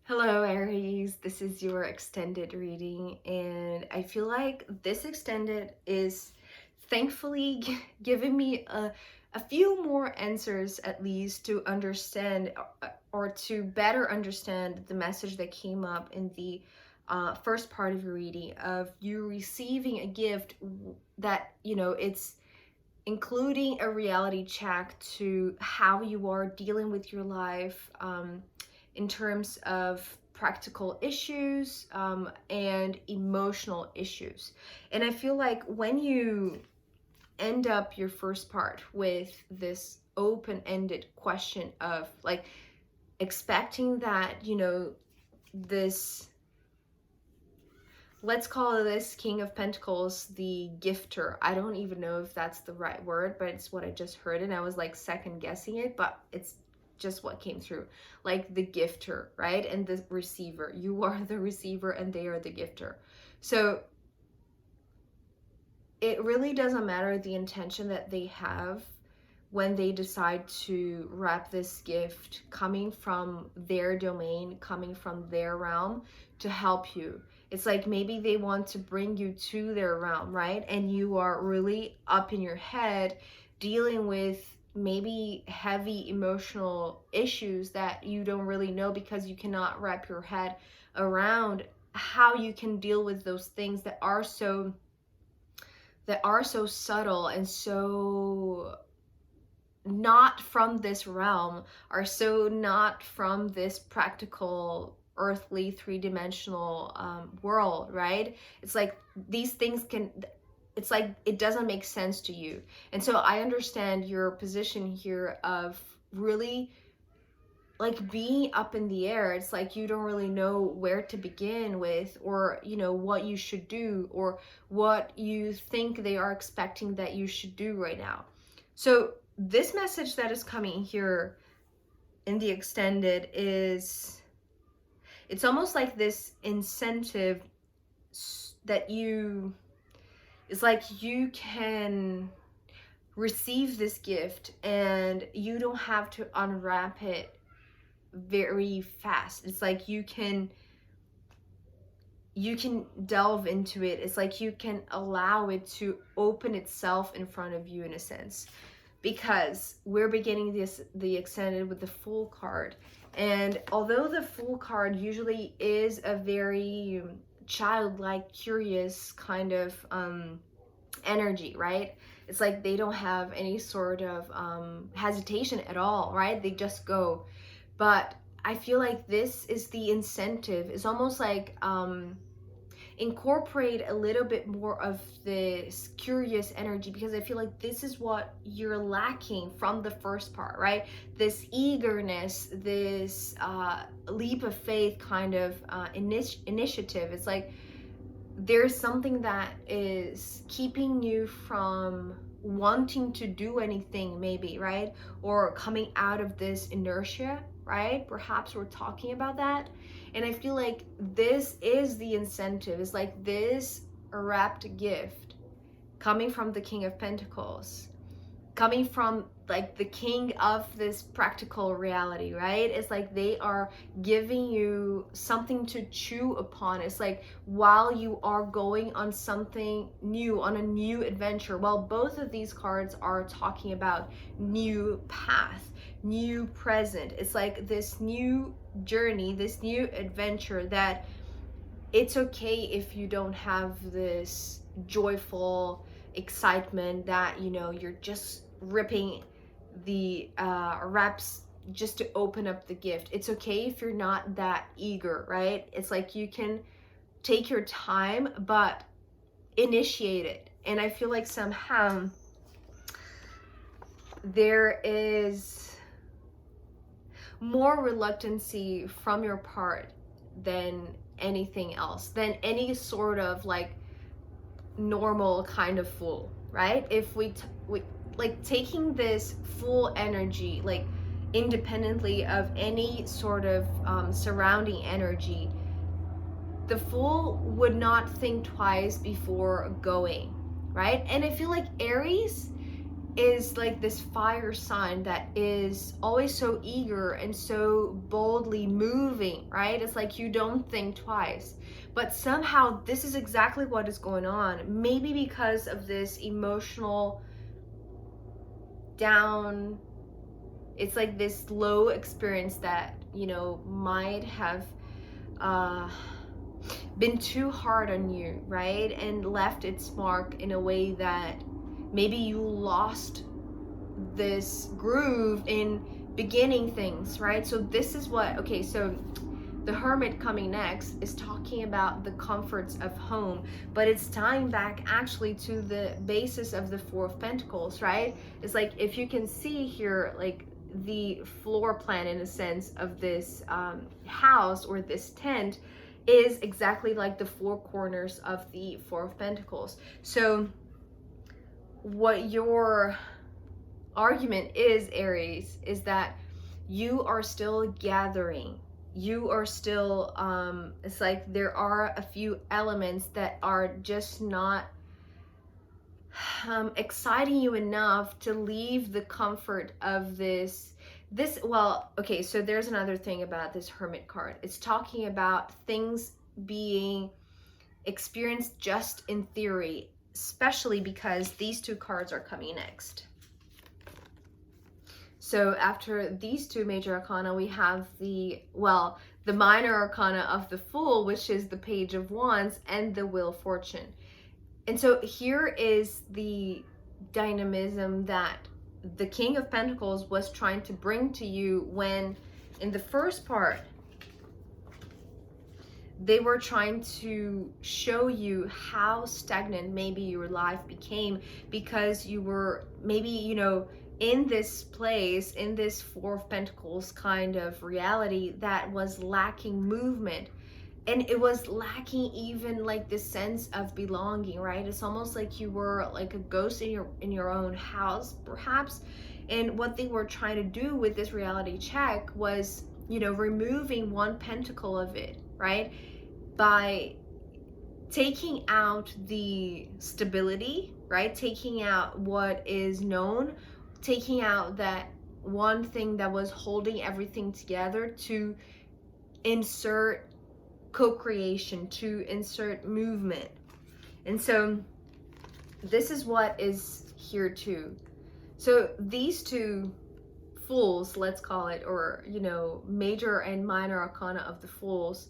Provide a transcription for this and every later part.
Hello, Aries. This is your extended reading, and I feel like this extended is thankfully giving me a few more answers at least to understand or to better understand the message that came up in the first part of your reading of you receiving a gift that, it's including a reality check to how you are dealing with your life in terms of practical issues and emotional issues. And I feel like when you end up your first part with this open-ended question of like expecting that, this, let's call this King of Pentacles the gifter. I don't even know if that's the right word, but it's what I just heard and I was like second guessing it, but it's just what came through. Like the gifter, right? And the receiver. You are the receiver and they are the gifter. So it really doesn't matter the intention that they have when they decide to wrap this gift coming from their domain, coming from their realm to help you. It's like maybe they want to bring you to their realm, right? And you are really up in your head dealing with maybe heavy emotional issues that you don't really know because you cannot wrap your head around how you can deal with those things that are so subtle and so not from this realm, are so not from this practical earthly three-dimensional world, right? It's like these things can, it's like it doesn't make sense to you. And so I understand your position here of really like being up in the air. It's like you don't really know where to begin with, or what you should do, or what you think they are expecting that you should do right now. So this message that is coming here in the extended is, it's almost like this incentive that it's like you can receive this gift and you don't have to unwrap it very fast. It's like you can delve into it. It's like you can allow it to open itself in front of you in a sense, because we're beginning the extended with the Fool card. And although the Fool card usually is a very childlike, curious kind of energy, right? It's like they don't have any sort of hesitation at all, right? They just go. But I feel like this is the incentive. It's almost like incorporate a little bit more of this curious energy, because I feel like this is what you're lacking from the first part, right? This eagerness, this leap of faith kind of initiative. It's like there's something that is keeping you from wanting to do anything, maybe, right? Or coming out of this inertia, right? Perhaps we're talking about that. And I feel like this is the incentive. It's like this wrapped gift coming from the King of Pentacles, coming from like the king of this practical reality, right? It's like they are giving you something to chew upon. It's like while you are going on something new, on a new adventure, well, both of these cards are talking about new path, new present. It's like this new journey, this new adventure, that it's okay if you don't have this joyful excitement that you're just ripping the wraps just to open up the gift. It's okay if you're not that eager, right? It's like you can take your time but initiate it. And I feel like somehow there is more reluctancy from your part than anything else, than any sort of like normal kind of Fool, right? If we like taking this Fool energy like independently of any sort of surrounding energy, the Fool would not think twice before going, right? And I feel like Aries is like this fire sign that is always so eager and so boldly moving, right? It's like you don't think twice. But somehow this is exactly what is going on. Maybe because of this emotional down, it's like this low experience that, you know, might have uh been too hard on you, right? And left its mark in a way that maybe you lost this groove in beginning things, right? So this is what, okay, so the Hermit coming next is talking about the comforts of home, but it's tying back actually to the basis of the Four of Pentacles, right? It's like, if you can see here, like the floor plan in a sense of this house or this tent is exactly like the four corners of the Four of Pentacles. So what your argument is, Aries, is that you are still gathering. You are still, it's like there are a few elements that are just not exciting you enough to leave the comfort of well, okay, so there's another thing about this Hermit card. It's talking about things being experienced just in theory, especially because these two cards are coming next. So after these two major arcana, we have the minor arcana of the Fool, which is the Page of Wands, and the Wheel of Fortune. And so here is the dynamism that the King of Pentacles was trying to bring to you when, in the first part, they were trying to show you how stagnant maybe your life became because you were maybe, you know, in this place, in this Four of Pentacles kind of reality that was lacking movement. And it was lacking even like this sense of belonging, right? It's almost like you were like a ghost in your own house, perhaps. And what they were trying to do with this reality check was, you know, removing one pentacle of it, right? By taking out the stability, right? Taking out what is known, taking out that one thing that was holding everything together to insert co-creation, to insert movement. And so this is what is here too. So these two Fools, let's call it, or, you know, major and minor arcana of the Fools,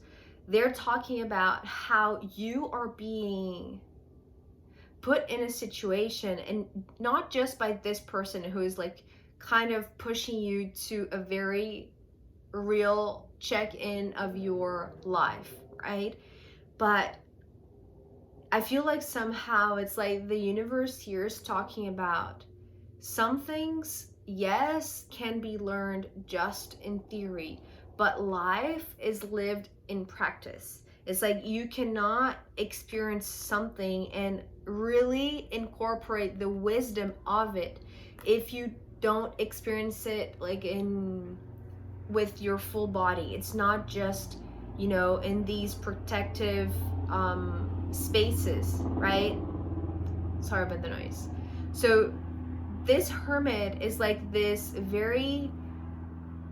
they're talking about how you are being put in a situation, and not just by this person who is like kind of pushing you to a very real check-in of your life, right? But I feel like somehow it's like the universe here is talking about some things, yes, can be learned just in theory, but life is lived in practice. It's like you cannot experience something and really incorporate the wisdom of it if you don't experience it like with your full body. It's not just, you know, in these protective spaces, right? Sorry about the noise. So this Hermit is like this very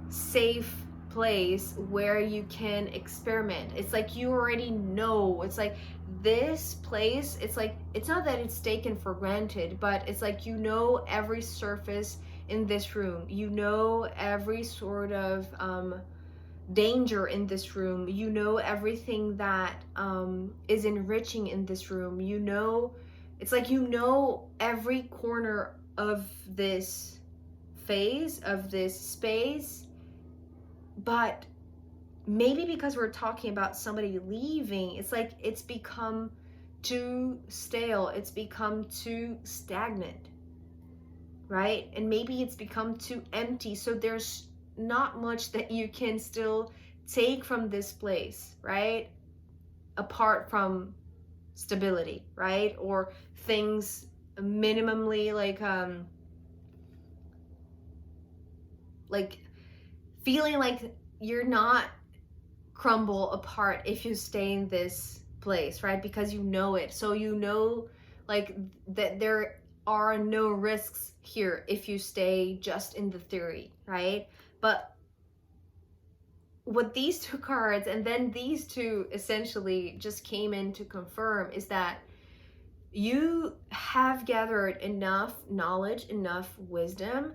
safe place where you can experiment. It's like you already know. It's like this place, it's like, it's not that it's taken for granted, but it's like, you know, every surface in this room, you know, every sort of danger in this room, you know, everything that is enriching in this room, you know. It's like, you know, every corner of this phase, of this space. But maybe because we're talking about somebody leaving, it's like it's become too stale, it's become too stagnant, right? And maybe it's become too empty, so there's not much that you can still take from this place, right? Apart from stability, right? Or things minimally like feeling like you're not crumble apart if you stay in this place, right? Because you know it. So you know like that there are no risks here if you stay just in the theory, right? But what these two cards and then these two essentially just came in to confirm is that you have gathered enough knowledge, enough wisdom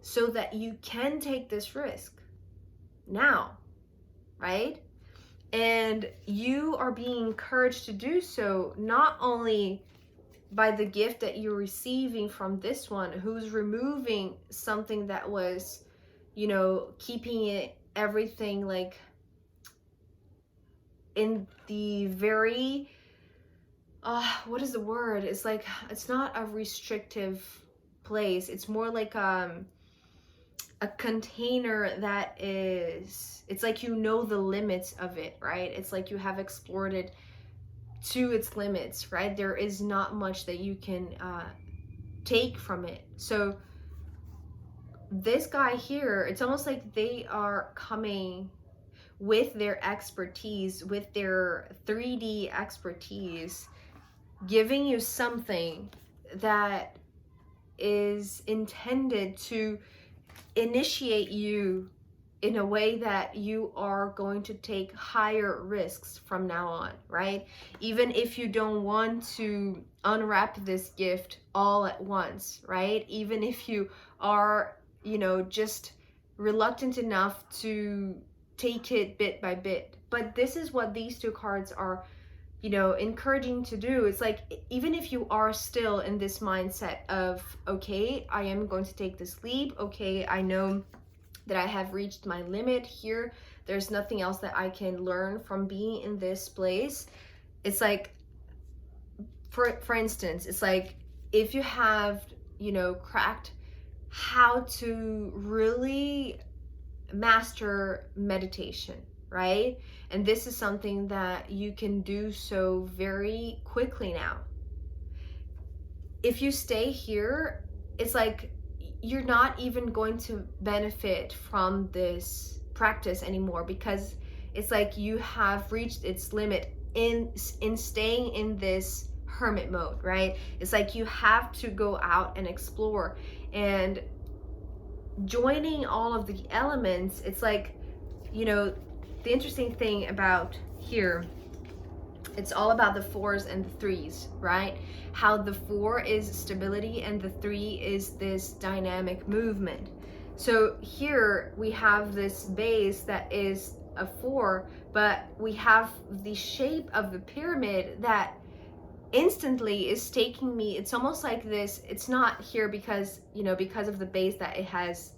so that you can take this risk now, right? And you are being encouraged to do so, not only by the gift that you're receiving from this one, who's removing something that was, you know, keeping it everything like in the very what is the word? It's like, it's not a restrictive place. It's more like a container that is, it's like, you know, the limits of it, right? It's like you have explored it to its limits, right? There is not much that you can take from it. So this guy here, it's almost like they are coming with their expertise, with their 3D expertise, giving you something that is intended to initiate you in a way that you are going to take higher risks from now on, right? Even if you don't want to unwrap this gift all at once, right? Even if you are, you know, just reluctant enough to take it bit by bit. But this is what these two cards are, you know, encouraging to do. It's like, even if you are still in this mindset of, okay, I am going to take this leap, okay, I know that I have reached my limit here, there's nothing else that I can learn from being in this place. It's like, for instance, it's like, if you have, you know, cracked how to really master meditation, right? And this is something that you can do so very quickly now. If you stay here, it's like you're not even going to benefit from this practice anymore, because it's like you have reached its limit in staying in this hermit mode, right? It's like you have to go out and explore and joining all of the elements. It's like, you know, the interesting thing about here, it's all about the 4s and the 3s, right? How the 4 is stability and the 3 is this dynamic movement. So here we have this base that is a 4, but we have the shape of the pyramid that instantly is taking me, it's almost like this, it's not here because, you know, because of the base that it has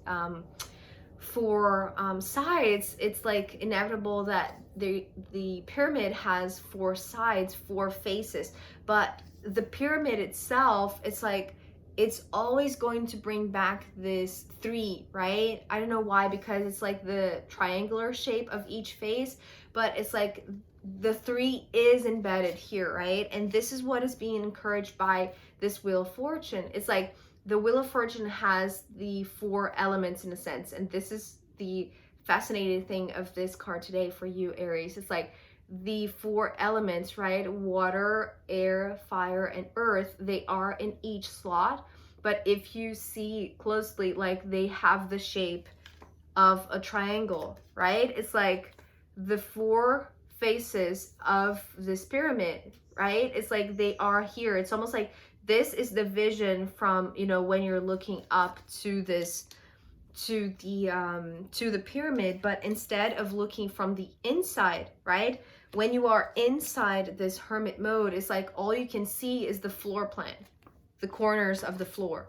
4 sides. It's like inevitable that the pyramid has 4 sides, 4 faces, but the pyramid itself, it's like, it's always going to bring back this 3, right? I don't know why, because it's like the triangular shape of each face, but it's like the 3 is embedded here, right? And this is what is being encouraged by this Wheel of Fortune. It's like the Wheel of Fortune has the 4 elements in a sense, and this is the fascinating thing of this card today for you, Aries. It's like the 4 elements, right? Water, air, fire, and earth, they are in each slot. But if you see closely, like, they have the shape of a triangle, right? It's like the 4 faces of this pyramid, right? It's like they are here. It's almost like this is the vision from, you know, when you're looking up to this, to the pyramid, but instead of looking from the inside, right? When you are inside this hermit mode, it's like all you can see is the floor plan, the corners of the floor.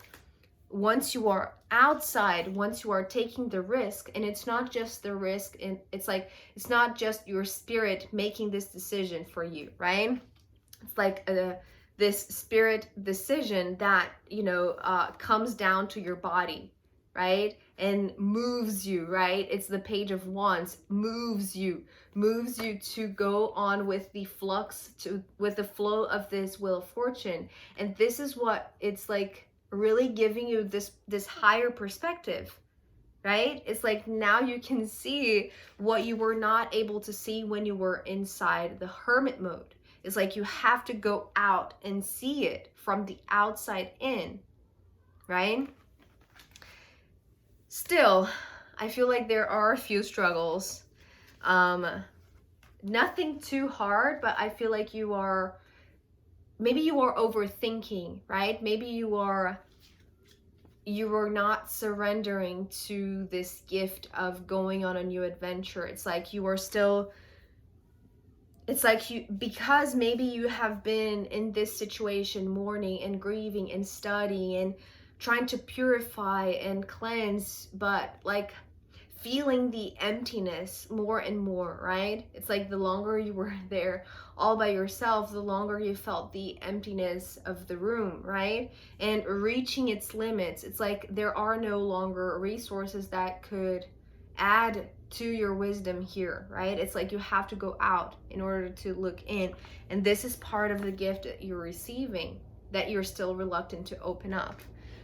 Once you are outside, once you are taking the risk, and it's not just the risk, and it's like, it's not just your spirit making this decision for you, right? It's like this spirit decision that, you know, comes down to your body, right? And moves you, right? It's the Page of Wands, moves you to go on with the flux, with the flow of this Wheel of Fortune. And this is what it's like, really giving you this higher perspective, right? It's like now you can see what you were not able to see when you were inside the hermit mode. It's like you have to go out and see it from the outside in, right? Still, I feel like there are a few struggles. Nothing too hard, but I feel like maybe you are overthinking, right? Maybe you are not surrendering to this gift of going on a new adventure. It's like you are still, it's like because maybe you have been in this situation mourning and grieving and studying and trying to purify and cleanse, but like feeling the emptiness more and more, right? It's like the longer you were there all by yourself, the longer you felt the emptiness of the room, right? And reaching its limits. It's like there are no longer resources that could add to your wisdom here, right? It's like you have to go out in order to look in. And this is part of the gift that you're receiving that you're still reluctant to open up.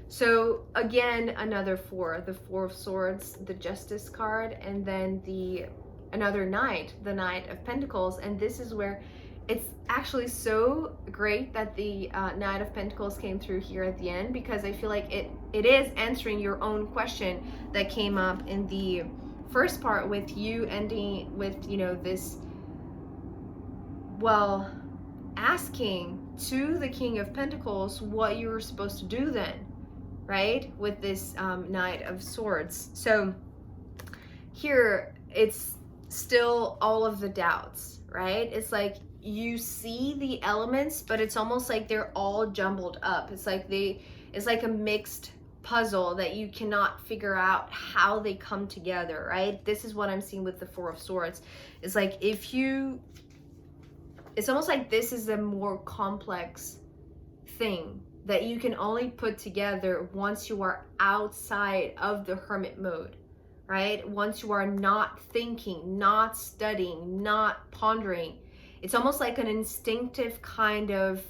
So again, another four, the Four of Swords, the Justice card, and then another Knight, the Knight of Pentacles. And this is where it's actually so great that the Knight of Pentacles came through here at the end, because I feel like it is answering your own question that came up in the first part with you ending with, you know, this, well, asking to the King of Pentacles what you were supposed to do then, right? With this Knight of Swords. So here it's still all of the doubts, right? It's like you see the elements, but it's almost like they're all jumbled up. It's like it's like a mixed puzzle that you cannot figure out how they come together, right? This is what I'm seeing with the Four of Swords. It's like it's almost like this is a more complex thing that you can only put together once you are outside of the hermit mode, right? Once you are not thinking, not studying, not pondering. It's almost like an instinctive kind of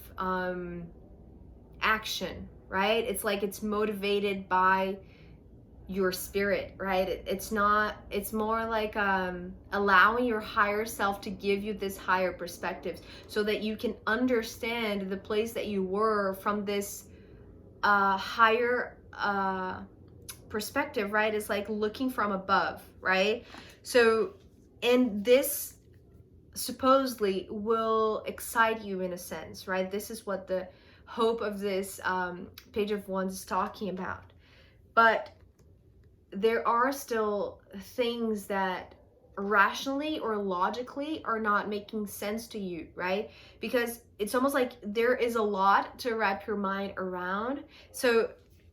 action, right? It's like it's motivated by your spirit, right? It's more like allowing your higher self to give you this higher perspective so that you can understand the place that you were from this higher perspective, right? It's like looking from above, right? So, and this supposedly will excite you in a sense, right? This is what the hope of this Page of Wands is talking about. But there are still things that rationally or logically are not making sense to you, right? Because it's almost like there is a lot to wrap your mind around. So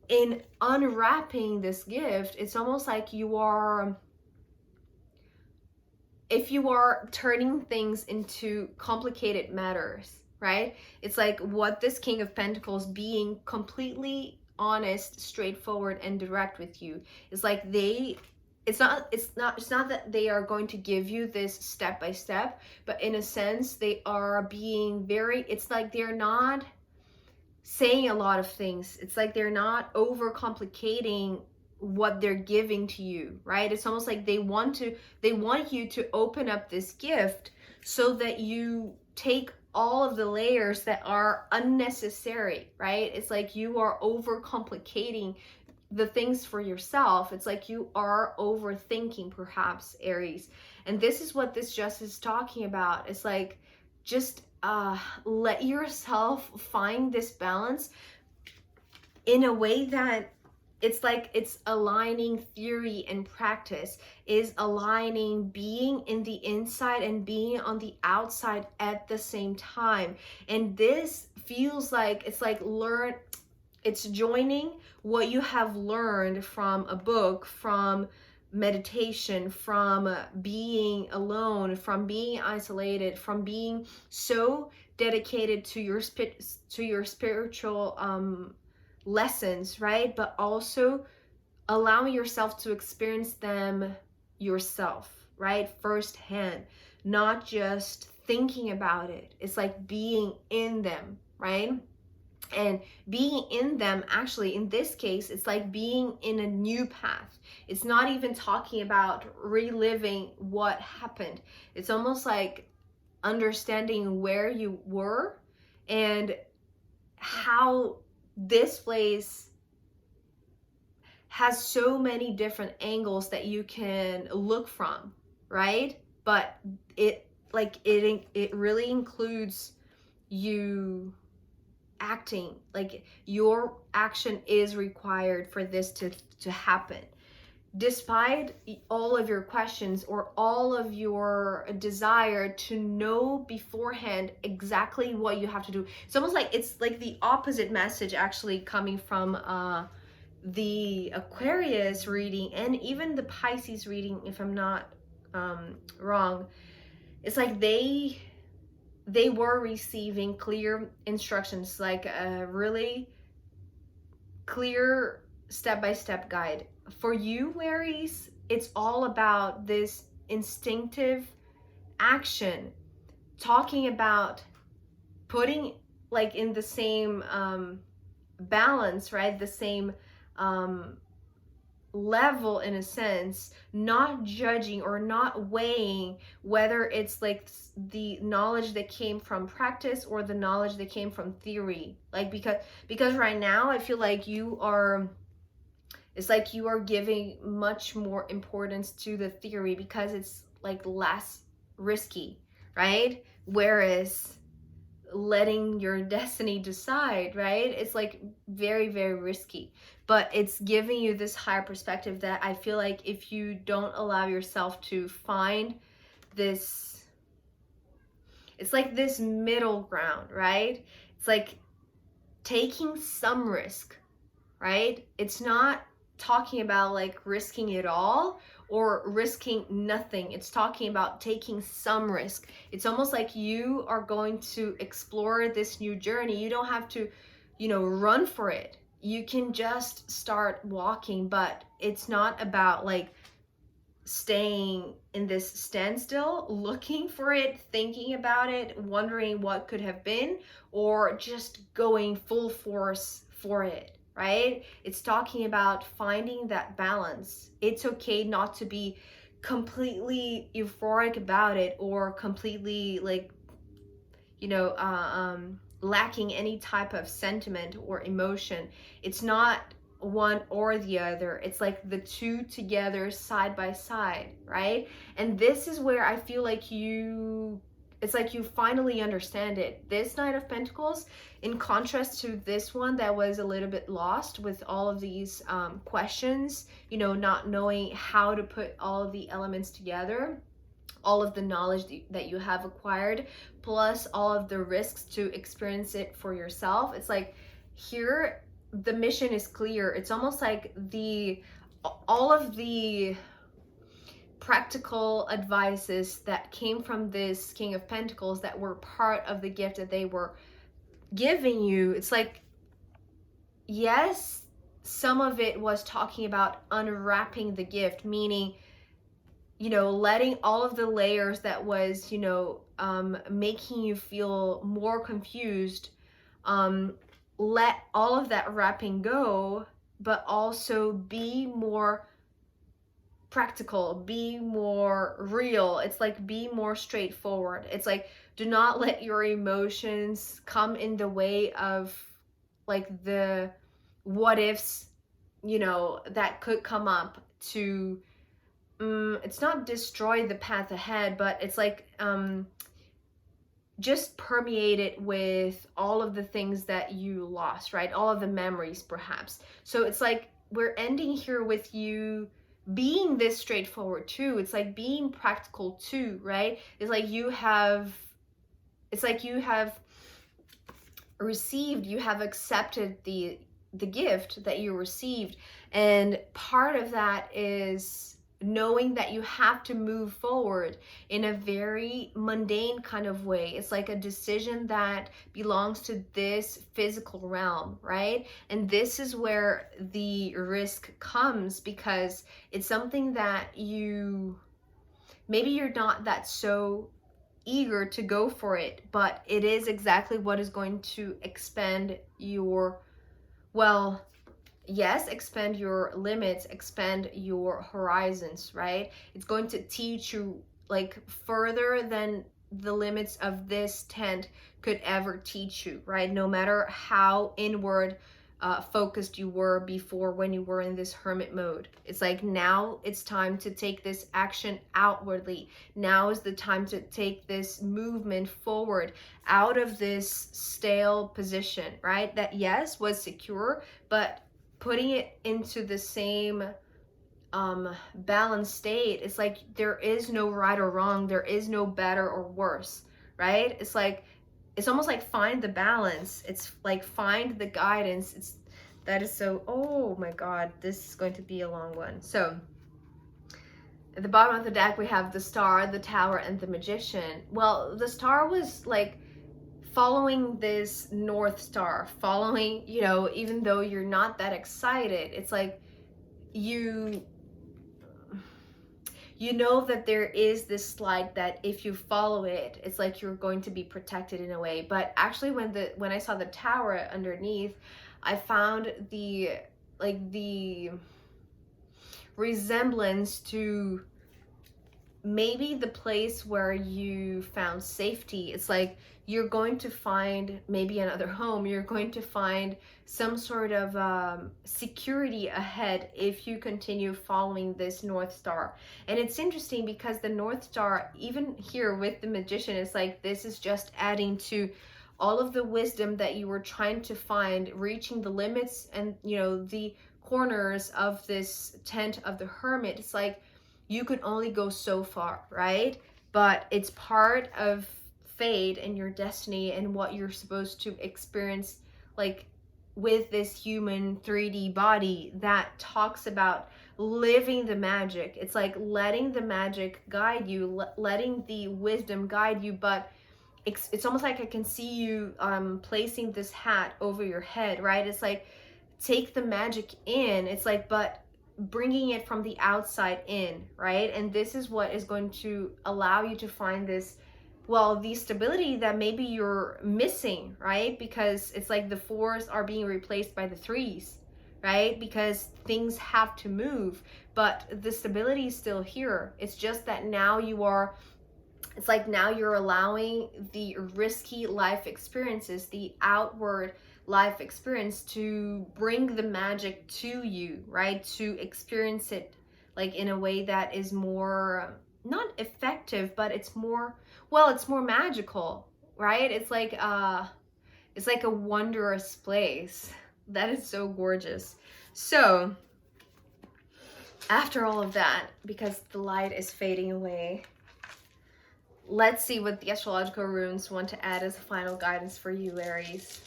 in unwrapping this gift, it's almost like if you are turning things into complicated matters, right? It's like what this King of Pentacles being completely honest, straightforward, and direct with you. It's like it's not that they are going to give you this step by step, but in a sense they are being very, it's like they're not saying a lot of things. It's like they're not overcomplicating what they're giving to you, right? It's almost like they want you to open up this gift so that you take all of the layers that are unnecessary, right? It's like you are overcomplicating the things for yourself. It's like you are overthinking, perhaps, Aries. And this is what this Justice is talking about. It's like, just let yourself find this balance in a way that it's like it's aligning theory and practice, is aligning being in the inside and being on the outside at the same time. And this feels like it's joining what you have learned from a book, from meditation, from being alone, from being isolated, from being so dedicated to your spiritual lessons, right? But also allowing yourself to experience them yourself, right? Firsthand, not just thinking about it. It's like being in them, right? And being in them, actually, in this case, it's like being in a new path. It's not even talking about reliving what happened. It's almost like understanding where you were and how this place has so many different angles that you can look from, right? But it really includes you acting. Like your action is required for this to happen, despite all of your questions or all of your desire to know beforehand exactly what you have to do. It's almost like it's like the opposite message actually coming from the Aquarius reading and even the Pisces reading, if I'm not wrong. It's like they were receiving clear instructions, like a really clear step-by-step guide. For you, Aries, it's all about this instinctive action, talking about putting like in the same balance, right? The same level in a sense, not judging or not weighing whether it's like the knowledge that came from practice or the knowledge that came from theory. Like because right now I feel like it's like you are giving much more importance to the theory because it's like less risky, right? Whereas letting your destiny decide, right? It's like very, very risky. But it's giving you this higher perspective that I feel like if you don't allow yourself to find this, it's like this middle ground, right? It's like taking some risk, right? It's not talking about like risking it all or risking nothing. It's talking about taking some risk. It's almost like you are going to explore this new journey. You don't have to, run for it. You can just start walking, but it's not about like staying in this standstill, looking for it, thinking about it, wondering what could have been, or just going full force for it, right? It's talking about finding that balance. It's okay not to be completely euphoric about it or completely like, lacking any type of sentiment or emotion. It's not one or the other. It's like the two together side by side, right? And this is where I feel like it's like you finally understand it. This Knight of Pentacles, in contrast to this one that was a little bit lost with all of these questions, not knowing how to put all of the elements together, all of the knowledge that you have acquired, plus all of the risks to experience it for yourself. It's like here the mission is clear. It's almost like all of the practical advices that came from this King of Pentacles that were part of the gift that they were giving you. It's like, yes, some of it was talking about unwrapping the gift, meaning letting all of the layers that was, making you feel more confused, let all of that wrapping go, but also be more practical, be more real. It's like be more straightforward. It's like do not let your emotions come in the way of like the what ifs, that could come up to it's not destroy the path ahead, but it's like just permeate it with all of the things that you lost, right? All of the memories perhaps. So it's like we're ending here with you being this straightforward too. It's like being practical too, right? It's like you have received, you have accepted the gift that you received, and part of that is knowing that you have to move forward in a very mundane kind of way. It's like a decision that belongs to this physical realm, right? And this is where the risk comes because it's something that maybe you're not that so eager to go for it, but it is exactly what is going to expand your, well, yes, expand your limits, expand your horizons, right? It's going to teach you like further than the limits of this tent could ever teach you, right? No matter how inward focused you were before when you were in this hermit mode. It's like now it's time to take this action outwardly. Now is the time to take this movement forward out of this stale position, right? That yes, was secure, but putting it into the same balanced state. It's like there is no right or wrong, there is no better or worse, right? It's like it's almost like find the balance. It's like find the guidance. It's that is so, oh my god, this is going to be a long one. So at the bottom of the deck we have the Star, the Tower, and the Magician. Well, the Star was like following this North Star, following, you know, even though you're not that excited, it's like you know that there is this slide that if you follow it, it's like you're going to be protected in a way. But actually when I saw the Tower underneath, I found the resemblance to maybe the place where you found safety. It's like you're going to find maybe another home, you're going to find some sort of security ahead if you continue following this North Star. And it's interesting because the North Star, even here with the Magician, it's like this is just adding to all of the wisdom that you were trying to find, reaching the limits and, you know, the corners of this tent of the Hermit. It's like you could only go so far, right? But it's part of fate and your destiny and what you're supposed to experience, like with this human 3D body that talks about living the magic. It's like letting the magic guide you, letting the wisdom guide you. But it's almost like I can see you placing this hat over your head, right? It's like take the magic in. It's like, but bringing it from the outside in, right? And this is what is going to allow you to find this, well, the stability that maybe you're missing, right? Because it's like the 4s are being replaced by the 3s, right? Because things have to move, but the stability is still here. It's just that now it's like now you're allowing the risky life experiences, the outward life experience, to bring the magic to you, right? To experience it like in a way that is more, not effective, but it's more, well, it's more magical, right? It's like a wondrous place. That is so gorgeous. So after all of that, because the light is fading away, let's see what the astrological runes want to add as a final guidance for you, Aries.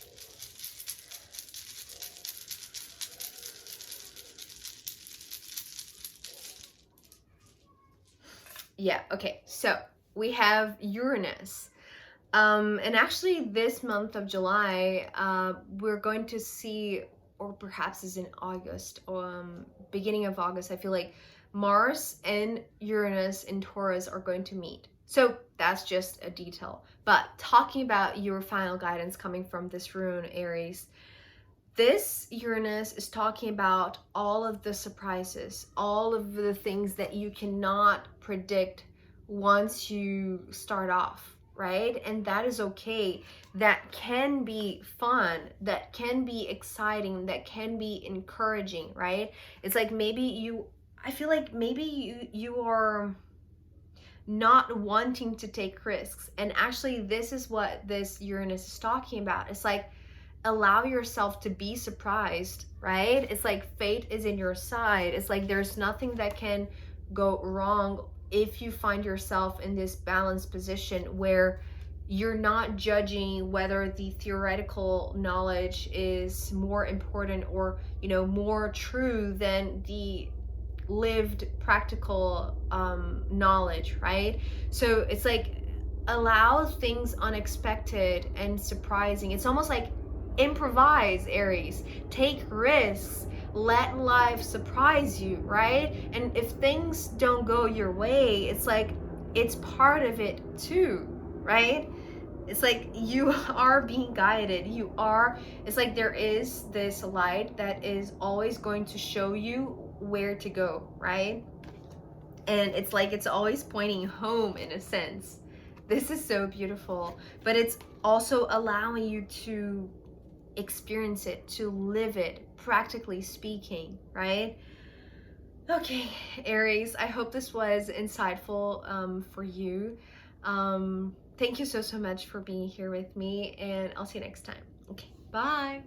Yeah, okay, so we have Uranus. And actually this month of July, we're going to see, or perhaps is in August, beginning of August, I feel like Mars and Uranus in Taurus are going to meet. So that's just a detail. But talking about your final guidance coming from this rune, Aries, this Uranus is talking about all of the surprises, all of the things that you cannot predict once you start off, right? And that is okay. That can be fun, that can be exciting, that can be encouraging, right? It's like maybe I feel like maybe you are not wanting to take risks. And actually this is what this Uranus is talking about. It's like allow yourself to be surprised, right? It's like fate is in your side. It's like there's nothing that can go wrong if you find yourself in this balanced position where you're not judging whether the theoretical knowledge is more important or, you know, more true than the lived practical knowledge, right? So it's like allow things unexpected and surprising. It's almost like improvise, Aries. Take risks. Let life surprise you, right? And if things don't go your way, it's like it's part of it too, right? It's like you are being guided. It's like there is this light that is always going to show you where to go, right? And it's like it's always pointing home in a sense. This is so beautiful, but it's also allowing you to experience it, to live it, practically speaking, right? Okay, Aries, I hope this was insightful for you. Thank you so much for being here with me, and I'll see you next time. Okay, bye.